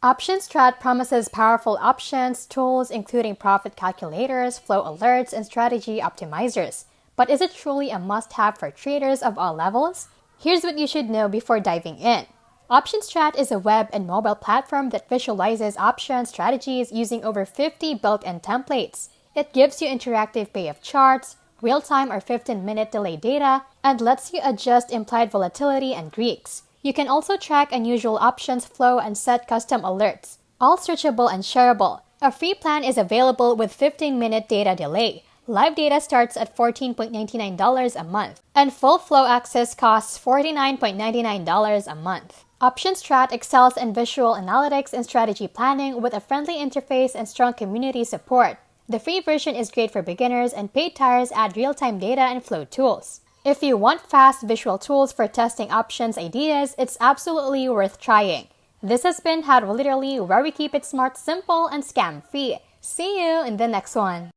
OptionStrat promises powerful options, tools including profit calculators, flow alerts, and strategy optimizers. But is it truly a must-have for traders of all levels? Here's what you should know before diving in. OptionStrat is a web and mobile platform that visualizes option strategies using over 50 built-in templates. It gives you interactive payoff charts, real-time or 15-minute delay data, and lets you adjust implied volatility and Greeks. You can also track unusual options flow and set custom alerts. All searchable and shareable. A free plan is available with 15-minute data delay. Live data starts at $14.99 a month, and full flow access costs $49.99 a month. OptionStrat excels in visual analytics and strategy planning with a friendly interface and strong community support. The free version is great for beginners, and paid tiers add real-time data and flow tools. If you want fast visual tools for testing options ideas, it's absolutely worth trying. This has been How to Literally, where we keep it smart, simple, and scam-free. See you in the next one.